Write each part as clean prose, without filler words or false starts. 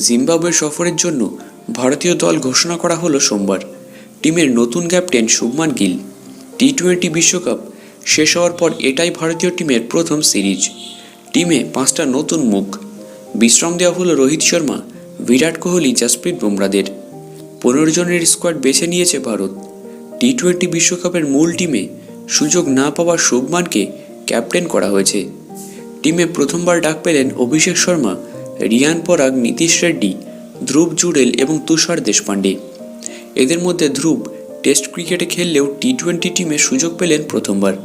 Zimbabwe সফরের জন্য ভারতীয় দল ঘোষণা করা হলো সোমবার। টিমের নতুন ক্যাপ্টেন শুভমান গিল। টি-20 বিশ্বকাপ শেষ হওয়ার পর এটাই ভারতীয় টিমের প্রথম সিরিজ। টিমে 5টা নতুন মুখ। বিশ্রাম দেওয়া হলো রোহিত শর্মা, বিরাট কোহলি, জসপ্রীত বুমরাদের। 15 জনের স্কোয়াড বেছে নিয়েছে ভারত। টি-20 বিশ্বকাপের মূল টিমে সুযোগ না পাওয়া শুভমানকে ক্যাপ্টেন করা হয়েছে। টিমে প্রথমবার ডাক পেলেন অভিষেক শর্মা, রিয়ান পরাগ, নীতিশ রেড্ডি, ধ্রুব জুড়েল এবং তুষার দেশপান্ডে। এদের মধ্যে ধ্রুব টেস্ট ক্রিকেটে খেললেও টি-20 টিমে সুযোগ পেলেন প্রথমবার।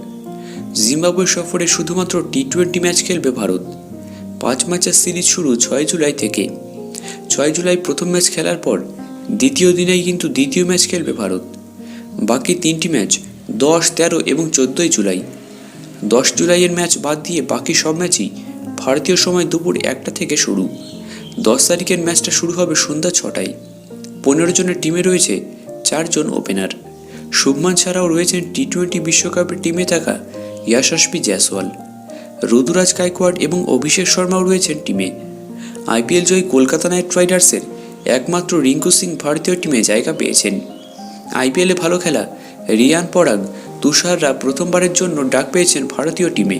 জিম্বাবুয়ে সফরে শুধুমাত্র টি-20 ম্যাচ খেলবে ভারত। 5 ম্যাচের সিরিজ শুরু 6 জুলাই থেকে। 6 জুলাই প্রথম ম্যাচ খেলার পর দ্বিতীয় দিনেই কিন্তু দ্বিতীয় ম্যাচ খেলবে ভারত। বাকি 3টি ম্যাচ 10, 13 এবং 14 জুলাই। 10 জুলাইয়ের ম্যাচ বাদ দিয়ে বাকি সব ম্যাচই ভারতীয় সময় দুপুর 1টা থেকে শুরু। 10 তারিখের ম্যাচটা শুরু হবে সন্ধ্যা 6টায়। 15 জনের টিমে রয়েছে 4 জন ওপেনার। শুভমান ছাড়াও রয়েছেন টি-20 বিশ্বকাপের টিমে থাকা ইয়াশাস্বী জয়সওয়াল, ঋতুরাজ গায়কোয়াড় এবং অভিষেক শর্মাও রয়েছেন টিমে। আইপিএল জয়ী কলকাতা নাইট রাইডার্সের একমাত্র রিঙ্কু সিং ভারতীয় টিমে জায়গা পেয়েছেন। আইপিএলে ভালো খেলা রিয়ান পরাগ, তুষাররা প্রথমবারের জন্য ডাক পেয়েছেন ভারতীয় টিমে।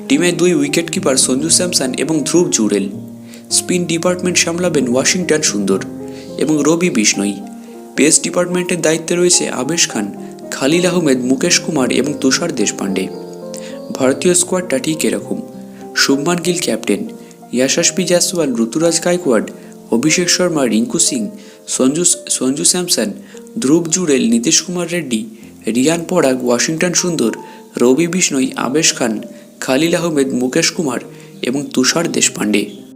টিমে 2 উইকেটকিপার সঞ্জু স্যামসন এবং ধ্রুব জুড়েল। স্পিন ডিপার্টমেন্ট সামলাবেন ওয়াশিংটন সুন্দর এবং রবি বিষ্ণই। পেস ডিপার্টমেন্টের দায়িত্বে রয়েছে আবেশ খান, খালিল আহমেদ, মুকেশ কুমার এবং তুষার দেশপান্ডে। ভারতীয় স্কোয়াডটা ঠিক এরকম: শুভমান গিল ক্যাপ্টেন, ইয়াশাস্বী জয়সওয়াল, ঋতুরাজ গায়কোয়াড়, অভিষেক শর্মা, রিঙ্কু সিং, সঞ্জু স্যামসন, ধ্রুব জুড়েল, নীতিশ কুমার রেড্ডি, রিয়ান পরাগ, ওয়াশিংটন সুন্দর, রবি বিষ্ণই, আবেশ খান, খালিল আহমেদ, মুকেশ কুমার এবং তুষার দেশপান্ডে।